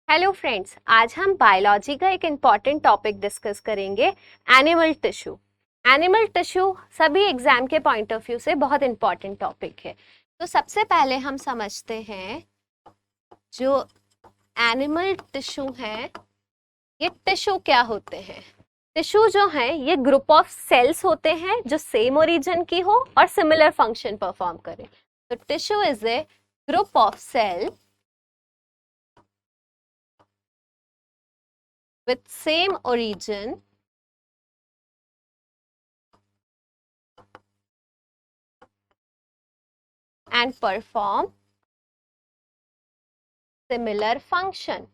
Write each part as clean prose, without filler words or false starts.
Hello friends, आज हम biology का एक इम्पॉर्टेंट टॉपिक डिस्कस करेंगे, एनिमल टिश्यू। एनिमल टिश्यू सभी एग्जाम के पॉइंट ऑफ व्यू से बहुत इम्पॉर्टेंट टॉपिक है। तो सबसे पहले हम समझते हैं जो एनिमल टिश्यू है, ये टिश्यू क्या होते हैं। टिश्यू जो है ये ग्रुप ऑफ सेल्स होते हैं जो सेम ओरिजिन की हो और सिमिलर फंक्शन परफॉर्म करें। तो tissue is a group of cell with same origin and perform similar function.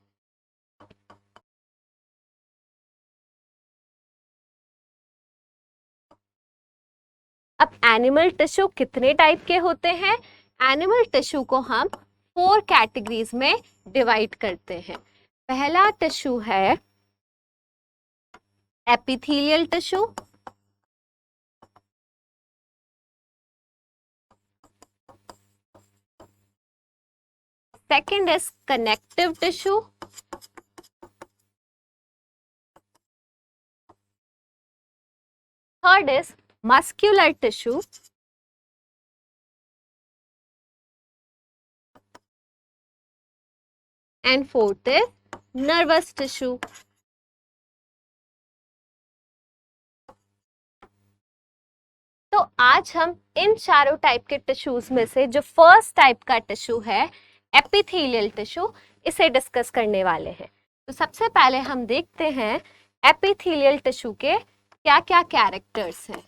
अब एनिमल टिश्यू कितने टाइप के होते हैं? एनिमल टिश्यू को हम 4 कैटेगरीज में डिवाइड करते हैं। पहला टिश्यू है epithelial tissue, second is connective tissue, third is muscular tissue, and fourth is nervous tissue. तो आज हम इन चारों टाइप के टिश्यूज में से जो फर्स्ट टाइप का टिश्यू है एपिथेलियल टिश्यू, इसे डिस्कस करने वाले हैं। तो सबसे पहले हम देखते हैं एपिथेलियल टिश्यू के क्या क्या कैरेक्टर्स हैं।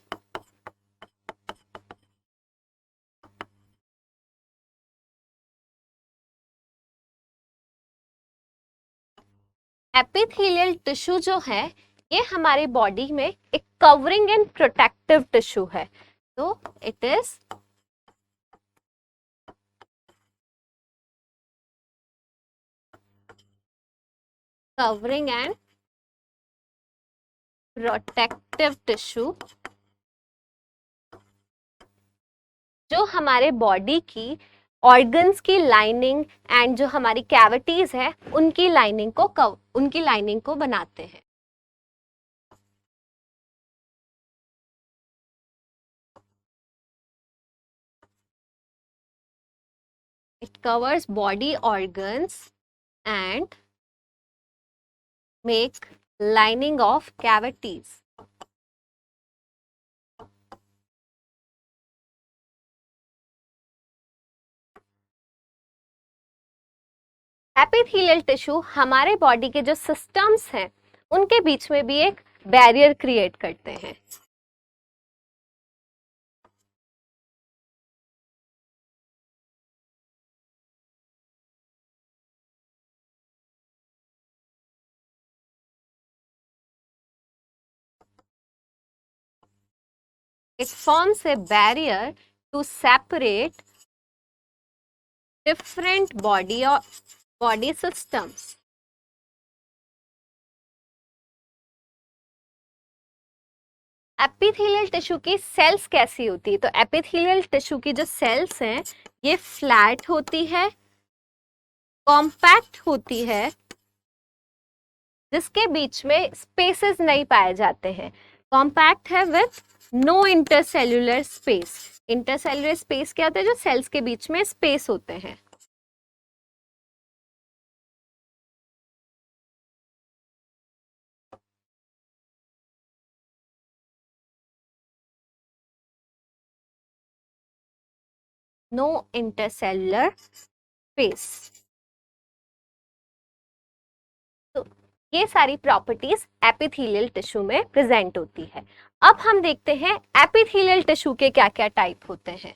एपिथेलियल टिश्यू जो है ये हमारी बॉडी में एक कवरिंग एंड प्रोटेक्टिव टिश्यू है। तो it is covering and protective tissue जो हमारे बॉडी की ऑर्गन्स की लाइनिंग एंड जो हमारी कैविटीज है उनकी लाइनिंग को बनाते हैं। It covers body organs and make lining of cavities. Epithelial tissue हमारे बॉडी के जो सिस्टम्स हैं उनके बीच में भी एक बैरियर क्रिएट करते हैं। It forms a barrier to separate different body systems. Epithelial tissue की सेल्स कैसी होती है? तो एपिथेलियल टिश्यू की जो सेल्स हैं ये फ्लैट होती है, कॉम्पैक्ट होती है, जिसके बीच में स्पेसेस नहीं पाए जाते हैं। कॉम्पैक्ट है with no intercellular space. Intercellular space क्या होता है? जो सेल्स के बीच में स्पेस होते हैं। No intercellular space. तो ये सारी प्रॉपर्टीज एपिथेलियल टिश्यू में प्रेजेंट होती है। अब हम देखते हैं एपिथेलियल टिश्यू के क्या क्या टाइप होते हैं।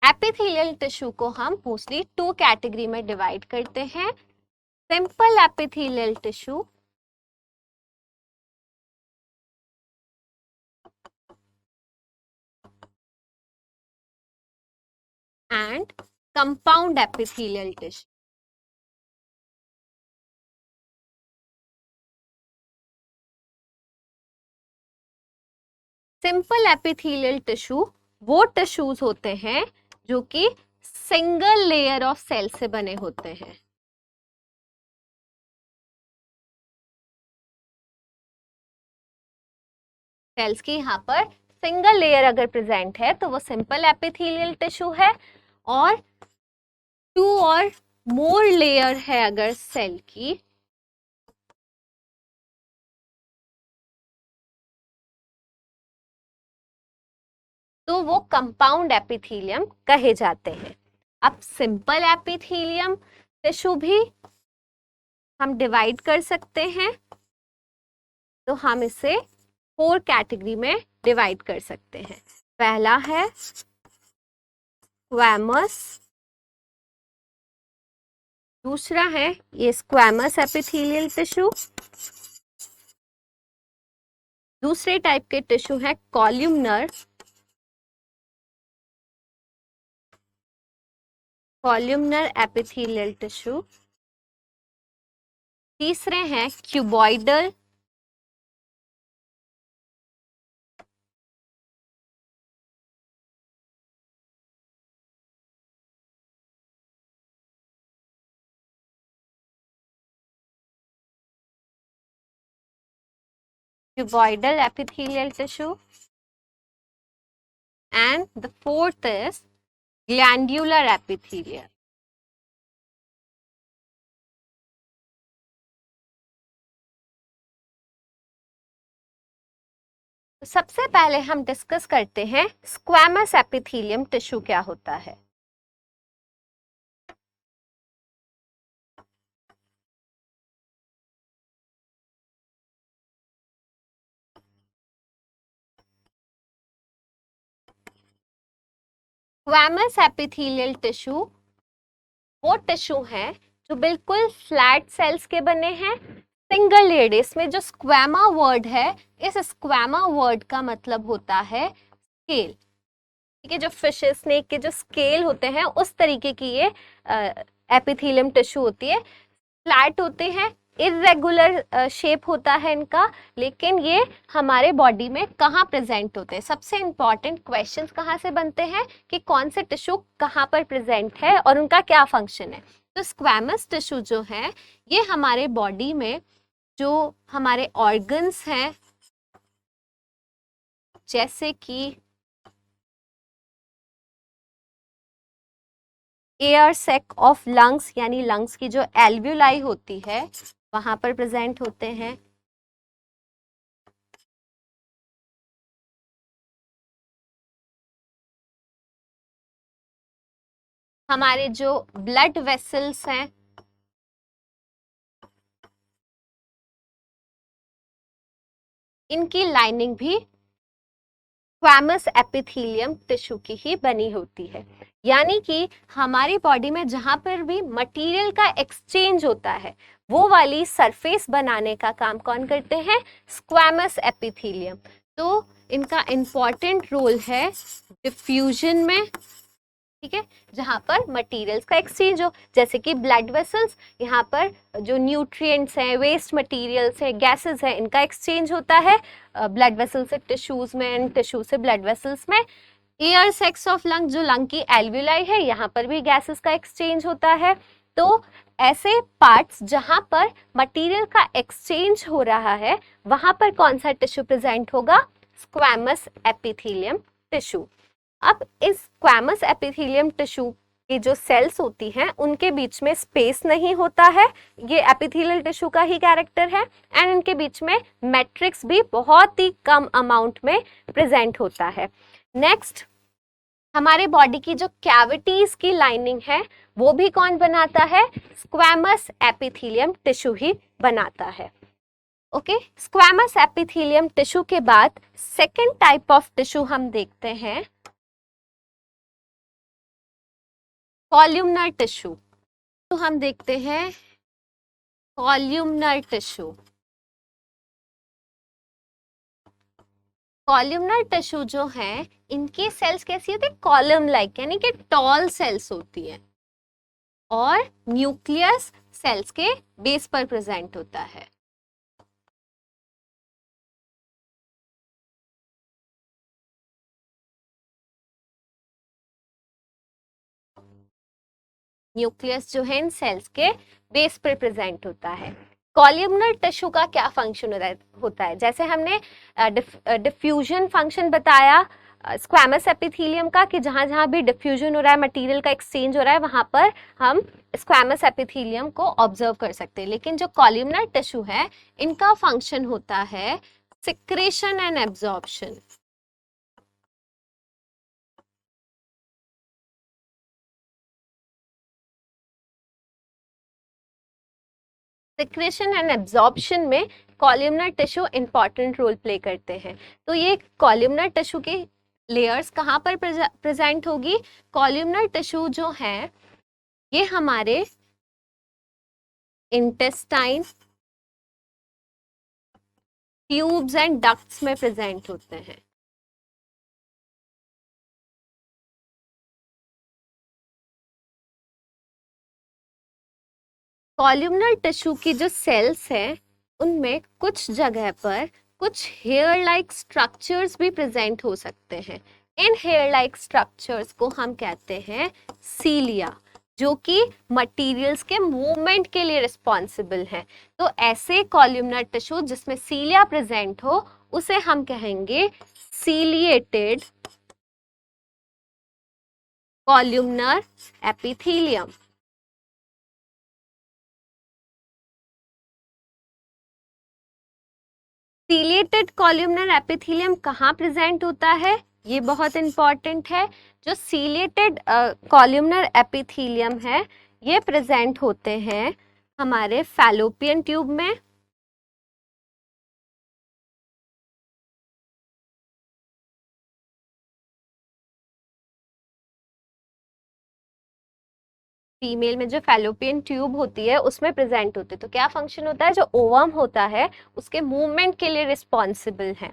एपिथेलियल टिश्यू को हम मोस्टली 2 कैटेगरी में डिवाइड करते हैं, simple epithelial tissue and compound epithelial tissue. Simple epithelial tissue वो टिश्यूज होते हैं जो कि सिंगल लेयर ऑफ सेल से बने होते हैं। सेल्स की यहाँ पर सिंगल लेयर अगर प्रेजेंट है तो वो सिंपल एपिथेलियल टिश्यू है, और 2 और मोर लेयर है अगर सेल की तो वो कंपाउंड एपिथेलियम कहे जाते हैं। अब सिंपल एपिथेलियम टिश्यू भी हम डिवाइड कर सकते हैं, तो हम इसे 4 कैटेगरी में डिवाइड कर सकते हैं। पहला है स्क्वैमस, दूसरा है ये स्क्वैमस एपिथेलियल टिश्यू, दूसरे टाइप के टिश्यू है कॉल्यूमनर, कॉल्यूमनर एपिथेलियल टिश्यू, तीसरे हैं cuboidal, cuboidal epithelial tissue, and the fourth is glandular epithelial. तो सबसे पहले हम डिस्कस करते हैं स्क्वैमस एपिथेलियम टिश्यू क्या होता है। स्क्वैमस एपिथेलियल टिश्यू वो टिश्यू है जो बिल्कुल फ्लैट सेल्स के बने हैं, सिंगल लेयर्ड। इसमें जो स्क्वैमा वर्ड है, इस स्क्वैमा वर्ड का मतलब होता है स्केल। ठीक है, जो फिश स्नेक के जो स्केल होते हैं उस तरीके की ये एपिथेलियम टिश्यू होती है। फ्लैट होते हैं, इरेगुलर शेप होता है इनका, लेकिन ये हमारे बॉडी में कहाँ प्रेजेंट होते हैं। सबसे इंपॉर्टेंट क्वेश्चंस कहाँ से बनते हैं कि कौन से टिश्यू कहाँ पर प्रेजेंट है और उनका क्या फंक्शन है। तो स्क्वैमस टिश्यू जो है ये हमारे बॉडी में जो हमारे ऑर्गन्स हैं, जैसे कि एयर सैक ऑफ लंग्स, यानी लंग्स की जो एल्व्यूलाई होती है वहां पर प्रेजेंट होते हैं। हमारे जो ब्लड वेसल्स हैं, इनकी लाइनिंग भी स्क्वैमस एपिथेलियम टिश्यू की ही बनी होती है। यानी कि हमारी बॉडी में जहां पर भी मटेरियल का एक्सचेंज होता है वो वाली सरफेस बनाने का काम कौन करते हैं? Squamous epithelium. तो इनका इंपॉर्टेंट रोल है डिफ्यूजन में, ठीक है, जहां पर मटेरियल्स का एक्सचेंज हो, जैसे कि ब्लड वेसल्स, यहाँ पर जो न्यूट्रिएंट्स हैं, वेस्ट मटेरियल्स हैं, गैसेस हैं, इनका एक्सचेंज होता है ब्लड वेसल से टिश्यूज में एंड टिश्यू से ब्लड वेसल्स में। एयर सैक्स ऑफ लंग, जो लंग की एल्व्यूलाई है, यहाँ पर भी गैसेस का एक्सचेंज होता है। तो ऐसे पार्ट्स जहां पर मटेरियल का एक्सचेंज हो रहा है वहां पर कौन सा टिश्यू प्रेजेंट होगा? Squamous epithelium tissue. अब इस स्क्वैमस एपिथेलियम टिश्यू की जो सेल्स होती हैं उनके बीच में स्पेस नहीं होता है, ये एपिथेलियल टिश्यू का ही कैरेक्टर है, एंड इनके बीच में मैट्रिक्स भी बहुत ही कम अमाउंट में प्रेजेंट होता है। नेक्स्ट, हमारे बॉडी की जो कैविटीज की लाइनिंग है वो भी कौन बनाता है? स्क्वैमस एपिथेलियम टिश्यू ही बनाता है। ओके, स्क्वैमस एपिथेलियम टिश्यू के बाद सेकेंड टाइप ऑफ टिश्यू हम देखते हैं, कॉल्यूमनर टिश्यू। तो हम देखते हैं कॉल्यूमनर टिश्यू। कॉल्यूमनर टिश्यू जो है इनकी सेल्स कैसी होती है? कॉलम लाइक, यानी कि टॉल सेल्स होती है। और न्यूक्लियस सेल्स के बेस पर प्रेजेंट होता है। न्यूक्लियस जो है इन सेल्स के बेस पर प्रेजेंट होता है। कॉलमनर टिश्यू का क्या फंक्शन होता है? जैसे हमने डिफ्यूजन फंक्शन बताया स्क्वैमस एपिथेलियम का, कि जहां जहां भी डिफ्यूजन हो रहा है, मटेरियल का एक्सचेंज हो रहा है, वहां पर हम स्क्वैमस एपिथेलियम को ऑब्जर्व कर सकते हैं। लेकिन जो कॉलमनर टिश्यू है, इनका फंक्शन होता है secretion and absorption. Secretion and absorption में columnar tissue important role play करते हैं। तो ये कॉलमनर टिश्यू की लेयर्स कहाँ पर प्रेजेंट होगी? कॉलमनर टिश्यू जो है ये हमारे इंटेस्टाइन, ट्यूब्स एंड डक्ट्स में प्रेजेंट होते हैं। कॉलमनर टिश्यू की जो सेल्स हैं उनमें कुछ जगह पर कुछ हेयर लाइक स्ट्रक्चर्स भी प्रेजेंट हो सकते हैं। इन हेयर लाइक स्ट्रक्चर्स को हम कहते हैं सीलिया, जो कि मटेरियल्स के मूवमेंट के लिए रिस्पॉन्सिबल है। तो ऐसे कॉलमनर टिश्यू जिसमें सीलिया प्रेजेंट हो उसे हम कहेंगे ciliated columnar epithelium. Ciliated columnar epithelium कहाँ प्रेजेंट होता है? ये बहुत इंपॉर्टेंट है। जो सीलिएटेड कॉलमनर एपिथेलियम है ये प्रेजेंट होते हैं हमारे फैलोपियन ट्यूब में, फीमेल में जो फैलोपियन ट्यूब होती है उसमें प्रेजेंट होते हैं। तो क्या फंक्शन होता है? जो ओवम होता है उसके मूवमेंट के लिए रिस्पॉन्सिबल है।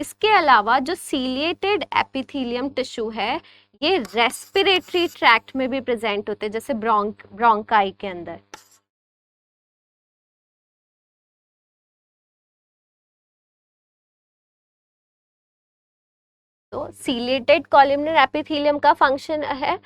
इसके अलावा जो सीलिएटेड एपिथेलियम टिश्यू है ये रेस्पिरेटरी ट्रैक्ट में भी प्रेजेंट होते हैं, जैसे ब्रोंकाई के अंदर। तो सीलिएटेड कॉलमनर एपिथेलियम का फंक्शन है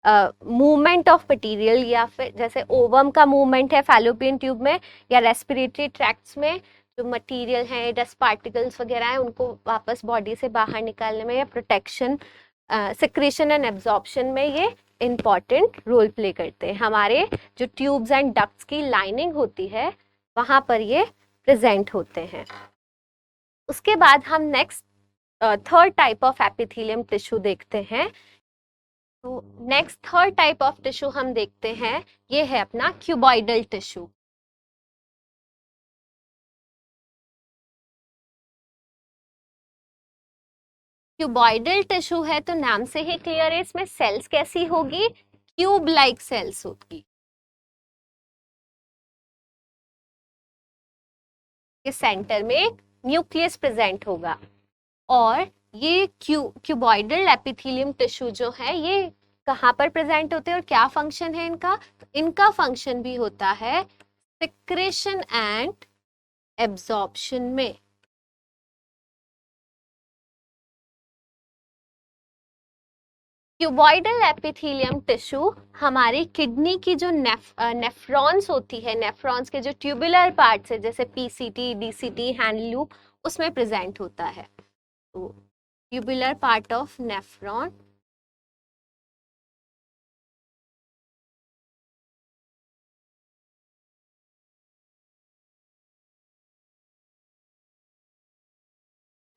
मूवमेंट ऑफ मटेरियल, या फिर जैसे ओवम का मूवमेंट है फैलोपियन ट्यूब में, या रेस्पिरेटरी ट्रैक्ट्स में जो मटेरियल है, डस्ट पार्टिकल्स वगैरह है, उनको वापस बॉडी से बाहर निकालने में, या प्रोटेक्शन, सिक्रेशन एंड एब्जॉर्प्शन में ये इम्पॉर्टेंट रोल प्ले करते हैं। हमारे जो ट्यूब्स एंड डक्ट्स की लाइनिंग होती है वहाँ पर ये प्रेजेंट होते हैं। उसके बाद हम next third type of epithelium tissue देखते हैं। तो next third type of tissue हम देखते हैं, ये है अपना क्यूबॉइडल टिश्यू। क्यूबॉइडल टिश्यू है तो नाम से ही क्लियर है, इसमें सेल्स कैसी होगी? क्यूब लाइक सेल्स होगी। इस सेंटर में एक न्यूक्लियस प्रेजेंट होगा। और ये क्यूबॉइडल एपिथेलियम टिश्यू जो है ये कहाँ पर प्रेजेंट होते हैं और क्या फंक्शन है इनका? तो इनका फंक्शन भी होता है सिक्रेशन एंड एब्जॉर्प्शन में। क्यूबॉइडल एपिथेलियम टिश्यू हमारी किडनी की जो नेफ्रॉन्स होती है, नेफ्रॉन्स के जो ट्यूबुलर पार्ट्स है, जैसे पीसीटी, डीसीटी, हैंड लूप, उसमें प्रेजेंट होता है। तो ट्यूबुलर पार्ट ऑफ नेफ्रॉन,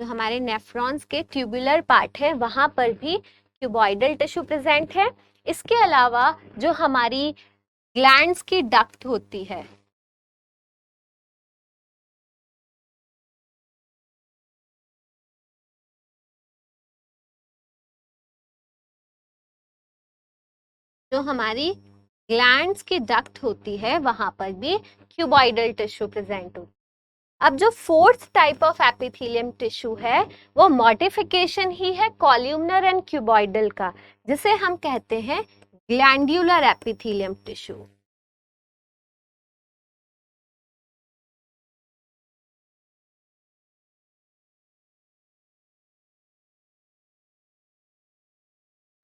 जो हमारे नेफ्रॉन्स के ट्यूबुलर पार्ट है वहां पर भी क्यूबॉइडल टिश्यू प्रेजेंट है। इसके अलावा जो हमारी ग्लैंड्स की डक्ट होती है, जो हमारी ग्लैंड्स की डक्ट होती है वहां पर भी क्यूबॉइडल टिश्यू प्रेजेंट होती है। अब जो fourth type of epithelium tissue है वो मॉडिफिकेशन ही है कॉल्यूमनर एंड क्यूबॉइडल का, जिसे हम कहते हैं ग्लैंड्यूलर एपिथेलियम टिश्यू।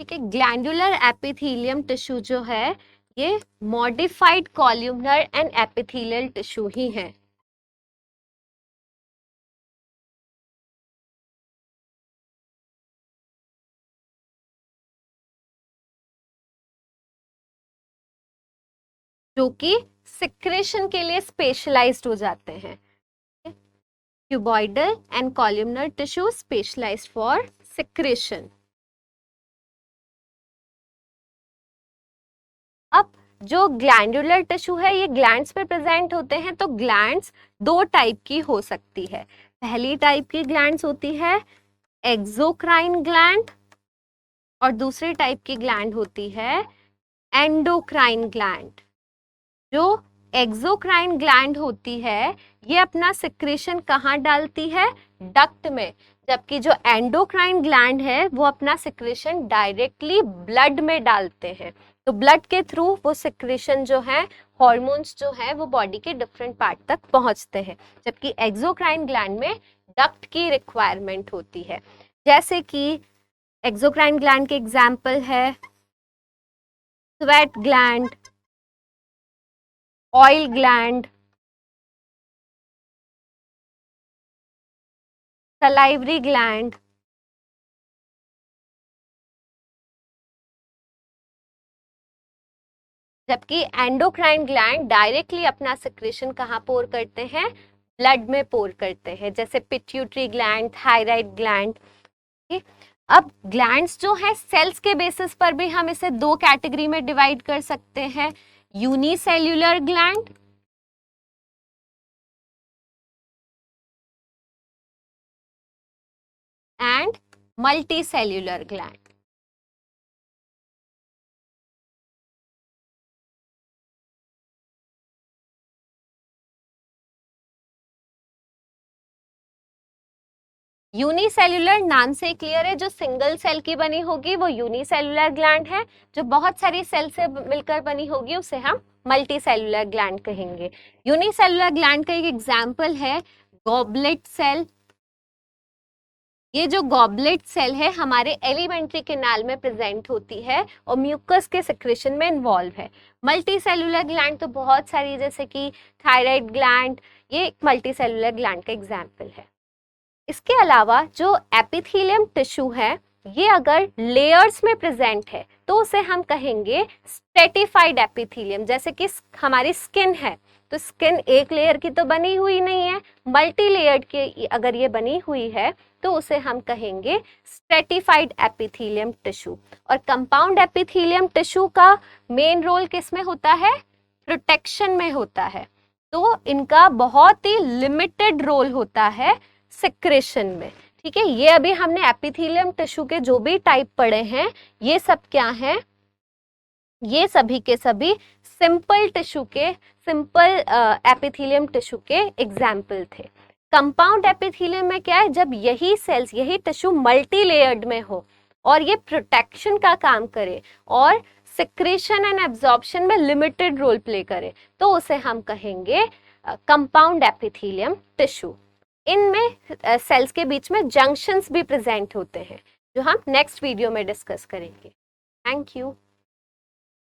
ठीक है, ग्लैंडुलर एपिथेलियम टिश्यू जो है ये modified columnar and epithelial tissue ही है। जो कि सिक्रेशन के लिए स्पेशलाइज्ड हो जाते हैं। Cuboidal and columnar tissue specialised for secretion. अब जो ग्लैंडुलर टिश्यू है ये ग्लैंड्स पे प्रेजेंट होते हैं, तो ग्लैंड्स दो टाइप की हो सकती है। पहली टाइप की ग्लैंड्स होती है एक्सोक्राइन ग्लैंड और दूसरी टाइप की ग्लैंड होती है एंडोक्राइन ग्लैंड। जो एक्सोक्राइन ग्लैंड होती है ये अपना सिक्रेशन कहाँ डालती है, डक्ट में, जबकि जो एंडोक्राइन ग्लैंड है वो अपना सिक्रेशन डायरेक्टली ब्लड में डालते हैं। तो ब्लड के थ्रू वो सिक्रेशन जो है, हॉर्मोन्स जो है वो बॉडी के डिफरेंट पार्ट तक पहुंचते हैं, जबकि एक्सोक्राइन ग्लैंड में डक्ट की रिक्वायरमेंट होती है। जैसे कि एक्सोक्राइन ग्लैंड के एग्जाम्पल है sweat gland, oil gland, salivary gland. जबकि एंडोक्राइन ग्लैंड डायरेक्टली अपना सिक्रेशन कहाँ पोर करते हैं, ब्लड में पोर करते हैं, जैसे पिट्यूटरी ग्लैंड, थायराइड ग्लैंड। अब ग्लैंड्स जो है सेल्स के बेसिस पर भी हम इसे दो कैटेगरी में डिवाइड कर सकते हैं, unicellular gland and multicellular gland. Unicellular नाम से क्लियर है, जो सिंगल सेल की बनी होगी वो यूनिसेल्यूलर ग्लैंड है, जो बहुत सारी सेल से मिलकर बनी होगी उसे हम मल्टी सेल्यूलर ग्लैंड कहेंगे। यूनिसेल्यूलर ग्लैंड का एक एग्जाम्पल है गॉबलेट सेल। ये जो गॉबलेट सेल है हमारे एलिमेंट्री कैनाल में प्रेजेंट होती है और म्यूकस के सिक्रेशन में इन्वॉल्व है। मल्टी सेल्यूलर ग्लैंड तो बहुत सारी, जैसे कि थायराइड ग्लैंड, ये एक मल्टी सेल्यूलर ग्लैंड का एग्जाम्पल है। इसके अलावा जो एपिथेलियम टिश्यू है ये अगर लेयर्स में प्रेजेंट है तो उसे हम कहेंगे स्ट्रेटिफाइड एपिथेलियम। जैसे कि हमारी स्किन है तो स्किन एक लेयर की तो बनी हुई नहीं है, मल्टी लेयर्ड की अगर ये बनी हुई है तो उसे हम कहेंगे स्ट्रेटिफाइड एपिथेलियम टिश्यू। और कंपाउंड एपिथेलियम टिश्यू का मेन रोल किसमें होता है, प्रोटेक्शन में होता है। तो इनका बहुत ही लिमिटेड रोल होता है सिक्रेशन में। ठीक है, ये अभी हमने एपिथेलियम टिश्यू के जो भी टाइप पढ़े हैं ये सब क्या हैं, ये सभी के सभी सिंपल टिश्यू के, सिंपल एपिथेलियम टिश्यू के एग्जाम्पल थे। कंपाउंड एपिथेलियम में क्या है, जब यही सेल्स, यही टिश्यू मल्टी लेयर्ड में हो और ये प्रोटेक्शन का काम करे और सिक्रेशन एंड एब्जॉर्प्शन में लिमिटेड रोल प्ले करे तो उसे हम कहेंगे कंपाउंड एपिथेलियम टिश्यू। इनमें सेल्स के बीच में जंक्शंस भी प्रेजेंट होते हैं जो हम नेक्स्ट वीडियो में डिस्कस करेंगे। Thank you.